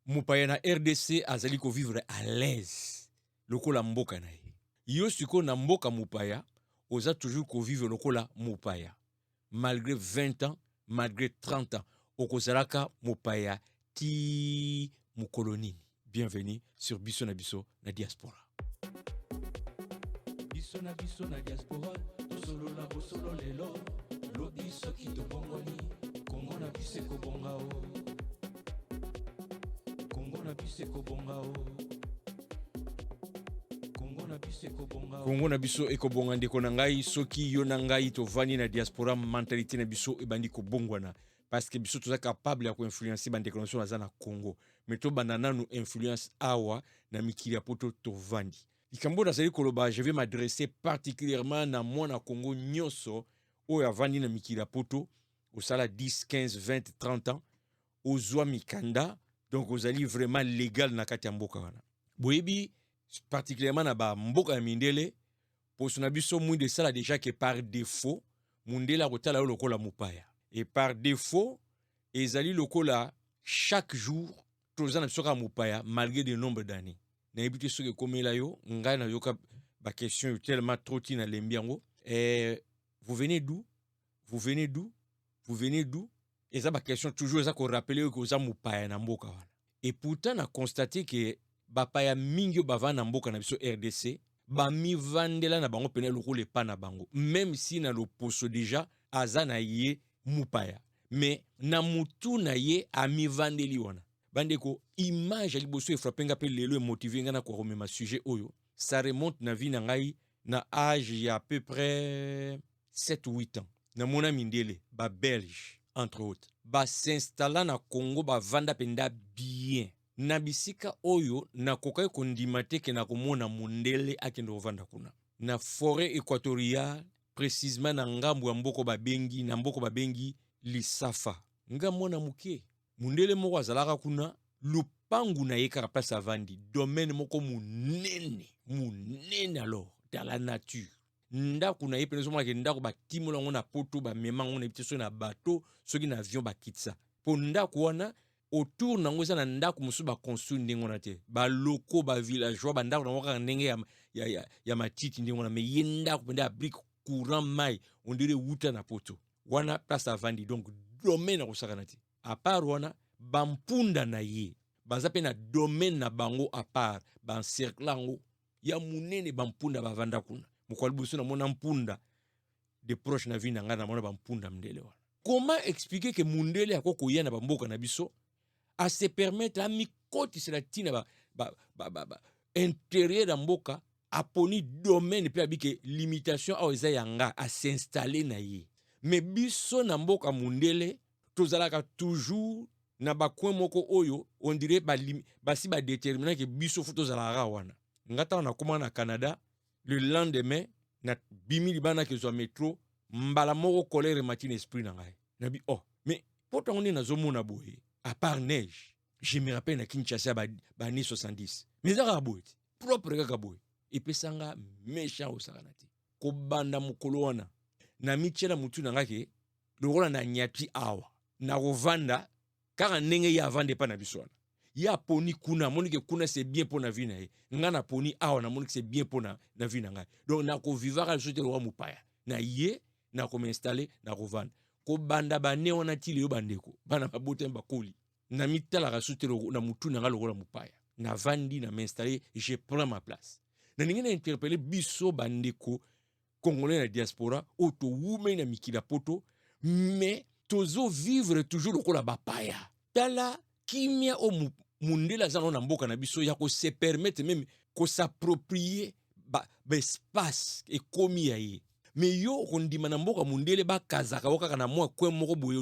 mupaya na RDC azali ko vivre à l'aise lokola mboka na ye. Yo siko na mboka mupaya oza toujours ko vivre lokola mupaya. Malgré 20 ans, malgré 30 ans, okozalaka mupaya ti mukoloni. Bienvenue sur Biso na Biso na Diaspora. Biso na Diaspora, tosolo la bosolo lelo, lobi soki to bongoni, Kongo na bise ko bongao. Kongo na bise ko bongao. Kongo na biso ekobonga ndeko na ngai soki yo na ngai tovani na diaspora mentalité na biso ebandi kobongwana parce que biso toza capable ya koinfluencer bandeko na biso na Congo mais to banana nous influence awa na mikili ya poto tovandi likambo nazali koloba. Je vais m'adresser particulièrement na mwana Congo nyonso oyo avandi na mikili ya poto osala 10 15 20 30 ans ozwa mikanda donc ozali vraiment légal na kati ya mboka wana boyebi particulièrement na ba mboka ya mindele poso na biso mwinde de ça déjà que par défaut mundela kotala lokola mupaya et par défaut ezali lokola chaque jour toza na biso ka mupaya malgré de nombre d'années na ebité soki komela yo ngai na yoka ba question tellement trop tina lembiango vous venez d'où et ça ba question toujours ça ko rappeler que oza mupaya na mboka wana et pourtant na constaté que bapaya mingi bavana mboka na biso RDC ba mi vandela na bango pene lokole pa na bango même si na loposo déjà aza na ye mupaya mais na mutu na ye ami vandeli wana bandeko image ya liboso e frappenga pe lelo e motiver nga na ko remema sujet oyo ça remonte na vie na ngai na âge ya à peu près 7 8 ans na mona mindele ba belge entre autres ba s'installa na Congo ba vanda penda bien na bisika oyo na kokai kondima te ke na komona mundele akende ovanda kuna na forêt équatoriale précisément na ngambo ya mboko babengi Lisafa ngambo na muke mundele moko azalaka kuna lupangu na ye kaka place avandi domaine moko munene alors dans la nature ndako na ye pene soma ke ndako batimola ngo na poto ba memango na bitiso na bateau soki na avion bakitsa po ndako wana autour nango eza na ndako mosusu baconstruire ndenge wana te baloko bavillageois bandako nango kaka ndenge ya matiti ndenge wana me ye ndako pende abrique courant mai on dirait wuta na poto wana place avandi donc domaine akosakana te à part wana bampunda na ye baza pe na domaine na bango à part bancercle yango ya munene bampunda bavanda kuna mokwali boso na mona mpunda de proche na vie na nga na mona bampunda mndele wana. Comment expliquer que mundele akoko ya na bamboka na biso à se permettre à mikoti c'est la tina intérieur da mboka aponi domaine pe abike limitation a eza yanga à s'installer na ye mais biso na mboka mundele tozalaka toujours na bakwe moko oyo on dirait basi ba déterminer que biso futo zalaka wana ngata na koma na Canada le lendemain na bimi libana ke zo métro mbala moko colère matin esprit na ngai na bi oh mais pourtant on est na zomona boye à part neige, je me rappelle na Kinshasa ba année 70. Mais ça rabout propre kaka boy. Et puis sanga méchant au saranati. Ko banda mukolo wana. Na michela mutu na ngake lokola na nyati awa. Na rovanda kaka ndenge ya vande pa na biswana. Ya poni kuna moni ke kuna c'est bien pour na vie na ye. Nga na poni awa na moni que c'est bien pour na vie na ngai. Donc na ko vivara le sote lo mupaya. Na ye na ko m'installer na rovanda. Ko banda ba ne wana tili yo bandeko bana babote mbakoli na mitala rasutelo na mutu na ngalo mupaya na vandi na m'installer je prends ma place na ningena interpeller biso bandeko congolais na diaspora auto wume na mikila poto mais tozo vivre toujours lokola bapaya tala kimia o mundela zano na mboka na biso ya ko se permettre même ko s'approprier ba espace et komi ya ye mais yo kondima na mboka mundele ba kazaka okaka na mwa kwe moko boye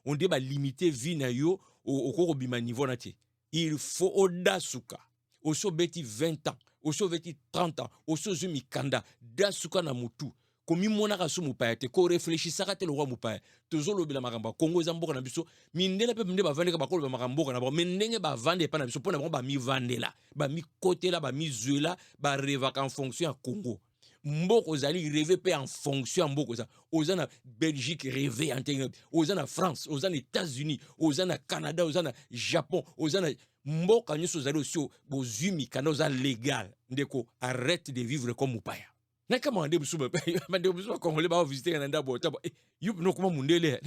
on ba limiter vie na yo okoko bima niveau na te il faut odasuka oso beti 20 ans oso beti 30 ans oso zumi kanda dasuka na mutu komi mona ka so mupaya te ko réfléchissaka te le roi mupaya tozo lobela makamba Congo za mboka na biso mindele pe minde ba vandeka ba koloba makamboka na ba mendenge ba vande pa na biso pona ba mi vandela ba mi kotela ba mi zuela ba revaka en fonction ya Congo mboka ozali rêver pe en fonction ya mboka oza na Belgique rêver en terre oza na France oza na États-Unis oza na Canada oza na Japon oza na mboka nyonso ozali aussi bozwi mikanda oza légal ndeko arrête de vivre comme mopaya naka mande biso bande biso congolais ba visiter na ndabo tabo yup no kuma mundele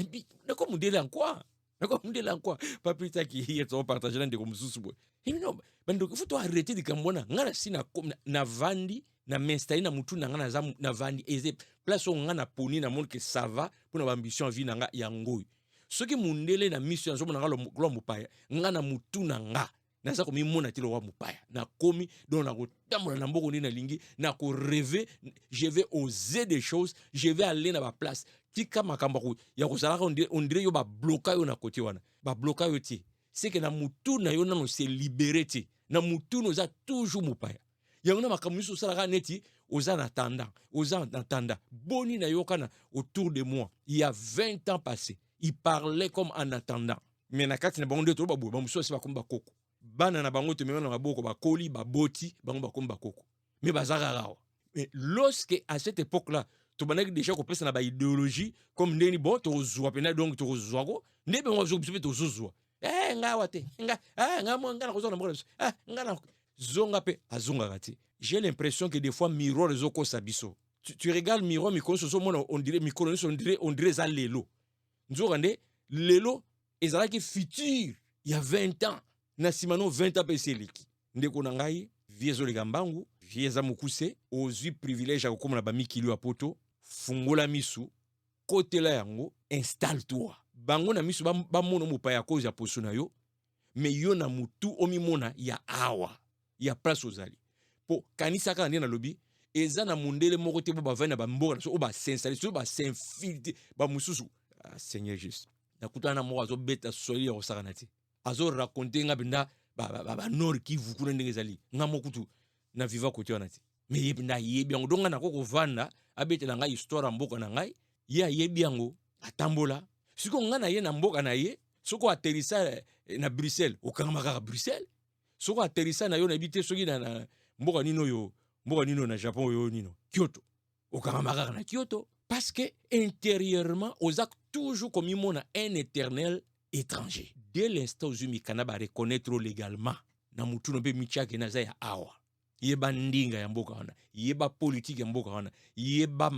nako mundele en quoi nako mundele en quoi pas plus tard qui hier on partager na ndeko mususu boy non bande faut to arrêter de kambona ngana sina na vandi na m'installer na mutu na ngana za na vandi eze place on ngana poni na monde que ça va pour na ambition vie na nga ya ngoyi soki mundele na mission zo na lo mopaya ngana mutu na nga naza komi mona tilo wa mopaya na komi donc na kotambola na mboko na lingi na ko rêver je vais oser des choses je vais aller na ba place tika makamba ko ya ko sala on dirait yo ba bloquer yo na côté wana ba bloquer yo ti c'est que na mutu na yo na no se libérer ti na mutu no za toujours mopaya yango na makambo so sala neti oza na tanda boni na yo kana autour de moi il y a 20 ans passés il parlait comme en attendant mais na kati na bango de to ba bo muso se ba komba koko bana na bango te mena na boko ba koli ba boti bango ba komba koko mais bazaka rawa mais lorsque à cette époque là to banaki déjà ko pesa na ba idéologie comme ndeni bon to zwa pena donc to zwa ko ndebe ngo zo biso to zwa nga wate nga mo nga na ko zo na mo nga na zonga pe azonga kati j'ai l'impression que des fois miroir les oko sabiso tu regardes miroir micro so on dirait micro on dirait za lelo nzokande lelo ezalaki futur il y a 20 ans na simano 20 ans peseliki ndeko na ngai viezo likambangu vieza mukuse ozwi privilège ya kokoma na bamikili ya poto fungola misu kotela yango installe toi bango na misu ba mona mopaya cause ya poso na yo mais yo na mutu omimona ya awa ya place ozali po kanisa ka na lobi eza na mundele moko te bo bavana ba mboka so ba s'installer so ba s'infiltrer ba mususu Seigneur Jésus nakutana mo azo beta soli ya osakana te azo raconter nga binda ba nord ki vukuna ndenge ezali nga mokutu na viva côté wana te mais yebinda yebi yango donga na koko vanda abetela nga histoire mboka na ngai ye yebi yango atambola siko nga na ye na mboka na ye soko atterrissa na Bruxelles okanga kaka Bruxelles soko atterrissa na yo na bité soki na mboka nino na Japon yo nino Kyoto okanga kaka na Kyoto parce que intérieurement aux actes toujours comme il mona un éternel étranger dès l'instant où mikana ba reconnaître légalement na mutu no be michake na za ya awa yeba ndinga ya mboka wana yeba politique ya mboka wana yeba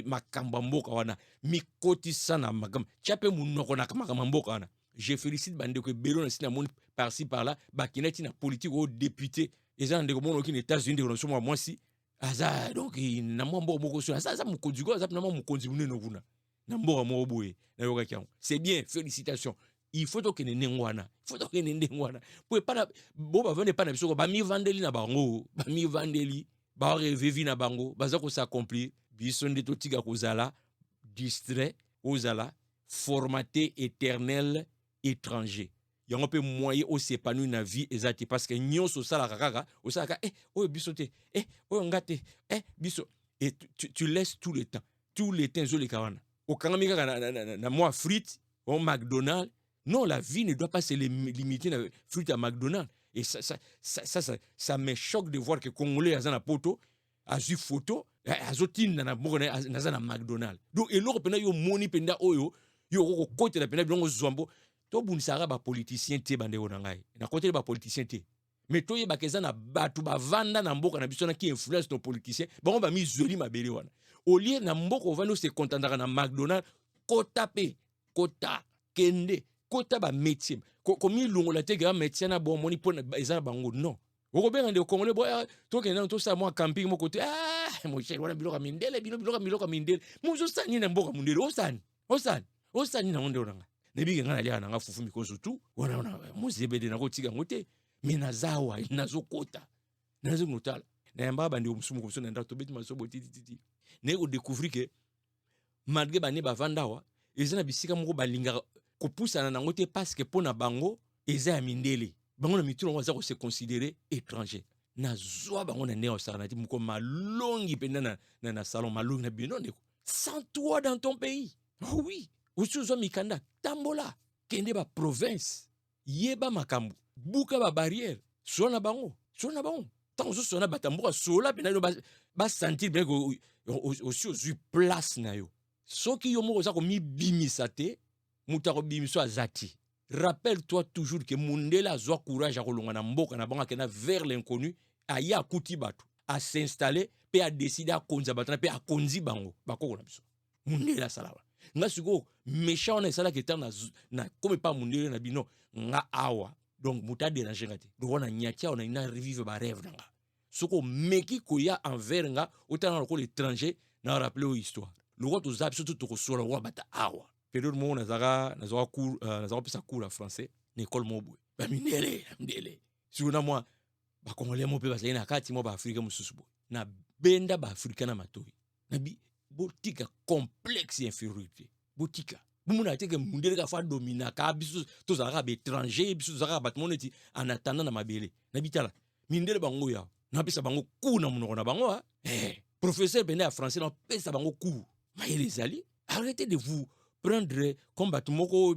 makamba mboka wana mikoti sana magam chape munoko na makamba mboka wana je félicite bande ko belo na sina mon par-ci par-là bakinati na politique au député ezana ndeko mono ki na États-Unis de somo moi si aza donc na mbo moko so aza mukonzi ko aza na mukonzi muneno kuna na mboka mo boye na yoka kyango c'est bien félicitations il faut que ne ngwana faut que ne ngwana pour pas bo ba vende pas na biso ba mi vandeli na bango ba mi vandeli ba rêver na bango baza ko s'accomplir biso nde to tika kozala distrait ozala formaté éternel étranger yango pe moyen o s'épanouir na vie ezati parce que nyonso sala kaka o sala o biso te o ngate biso et tu laisses tout le temps zo le kawana o kanga mi kaka na moi frites au McDonald's. Non, la vie ne doit pas se limiter à fruits à McDonald's. Et ça me choque de voir que les Congolais ont un poto, ont une photo, ont un McDonald's. Donc, et l'Europe, il y a un moni penda oyo, il y a un côté de la penda, il y a un zombo. To bunisara ba politicien te bande onangai. Na côté ba politicien te. Mais to ye ba keza na batu ba vanda na mboka na biso na ki influence ton politicien, ba on ba mi zoli mabele wana. Au lieu na mboka ovando se contendara na McDonald's, kota pe, kota kende. Kota ba métier komi longola te grand métier na bon moni pona ezana bango non oko benga de congolais boy to kena to sa moi camping mo côté mon cher wana biloka mindele biloka mindele muzo sani na mboka mindele osani na onde oranga ne bi ngana lia na nga fufu mikoso tu wana muzebede na kotika ngote menazawa nazokota nazo notala na mbaba ndi musumu ko na nda to beti maso botiti ne ko découvrir que malgré ba ne ba vandawa ezana bisika moko balinga ko poussa na ngote parce que pona bango eza ya mindele bango na mituna waza ko se considérer étranger na zwa bango na neo sarnati mko malongi penda na salon malongi na bino ndeko sans toi dans ton pays oh oui usuzo mikanda tambola kende ba province yeba makambu buka ba barrière sona bango tant zo sona batamboka sola penda ba sentir bien ko aussi ozwi place na yo soki yo moko oza komibimisa te moto akobimiso aza te. Rappelle-toi toujours que mundele azwa courage akolonga na mboka na bango akenda vers l'inconnu aya akuti bato a s'installer pe a décider akonza bato na pe akonzi bango bakoko na biso mundele asala nga siko méchant wana esalaki eta na comme pas mundele na bino nga awa donc moto adérange nga te donc wana nyati awa na revive barêve na nga soko meki koya envers nga otala lokola étranger na rappele o histoire loko toza biso to tokosola wa bata awa période moko nazaka cours nazaka pesa cours à français na école moko boye bamindele siko na mwa bakongolais mo mpe bazali na kati mwa baafrika mosusu boye na benda baafrika na matoi na botika complexe infériorité botika bomona teke mundele ka fa dominaka biso tozalaka baétranger biso tozalaka bato mo neti en attendant na mabele na bitala mindele bango ya napesa bango cours na monoko na bango professeur pende ya français napesa bango cours mayele ezali arrêtez de vous prendre comme bato moko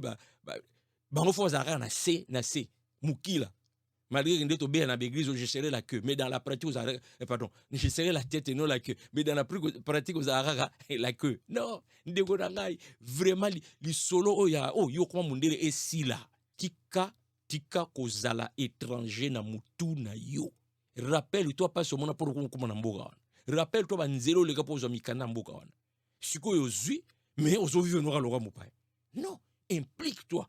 bango fo bazalaka na c mukila malgré que nde tobela na baéglise je serai la queue mais dans la pratique pardon je serai la tête et non la queue mais dans la pratique ozalaka la queue non ndeko na ngai vraiment lisolo oyo yo koma mundele esila tika kozala étranger na mutu na yo. Rappelle-toi pas seulement pour comment na mboka wana. Rappelle-toi banzelo leka po zo mikanda mboka wana. Sikoyo ozwi mais ozovive noka loka mopaya. Non, implique-toi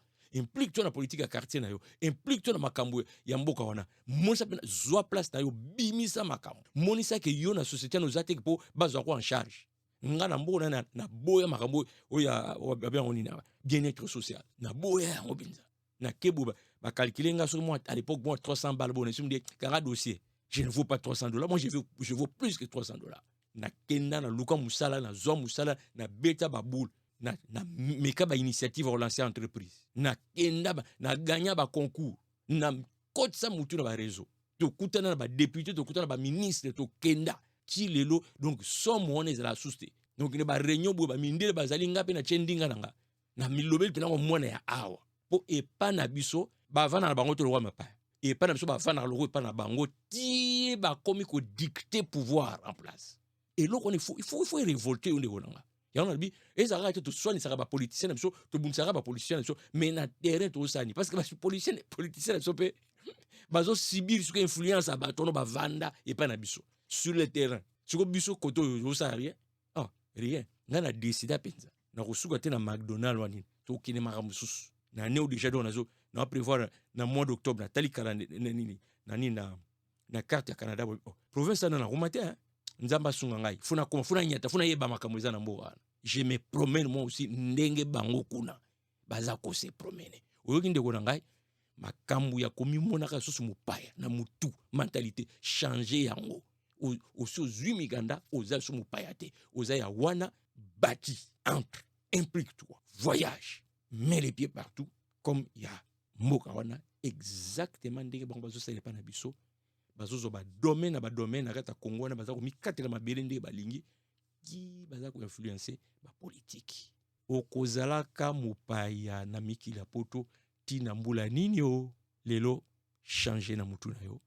na politique ya quartier na yo, implique-toi na makambo ya mboka wana. Monisa pena zwa place na yo bimisa makambo. Monisa ke yo na société no zate po bazwa ko en charge. Nga na mboka na boya makambo oya bien on ina bien-être social. Na boya ngo binza. Na kebo ba calculer nga sur moi à l'époque moi 300 balles bon je me dis kara dossier. Je ne vaux pas $300. Moi, je vaux plus que $300. Na kenda na luka musala na zo musala na beta baboul na meka ba initiative relancer entreprise. Na kenda na gagner ba concours. Na kotsa mutu na ba réseau. To kutana na ba député, to kutana na ba ministre, to kenda ti lelo donc somme on est la souste. Donc ne ba réunion bo ba mindele bazali ngape na chendinga nanga. Na milobel pena mo mwana ya awa. Po epa na biso ba vana na bango to roi mapa. Et pas na ba fana loko pas na bango ti ba komi ko dicter pouvoir en place et là il faut révolter on est ya on a dit ezara to soigner ça ba politicien biso to bunsara ba politicien biso mais na terrain to sani parce que ba politicien biso pe bazo subir sur influence ba tono ba vanda et pas na biso sur le terrain sur biso koto yo ça rien rien ngana décider penza na kosuka te na McDonald's wani to kine makamususu na neo déjà do nazo na prévoir na mois d'octobre na tali kala nini na carte ya Canada province na romate nzamba sunga ngai funa nyata funa yeba makambo za na mboka je me promène moi aussi ndenge bango kuna baza ko se promener oyoki ndeko na ngai makambo ya komi monaka susu mupaya na mutu mentalité changer yango aussi ozwi miganda oza susu mupaya te oza ya wana bâti entre implique-toi voyage mets les pieds partout comme il y a mboka wana exactement ndenge bango bazosala epa na biso bazozo ba domaine na kata Congo wana baza komikatela mabele ndenge balingi ki baza ko influencer ba politique okozalaka mopaya na mikila poto tina mbula nini o lelo changer na mutu na yo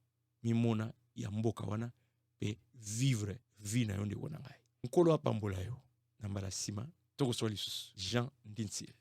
mimona ya mboka wana pe vivre vie na yo ndeko na ngai nkolo apambola yo na mbala sima toko so lisusu Jean Ndinsi.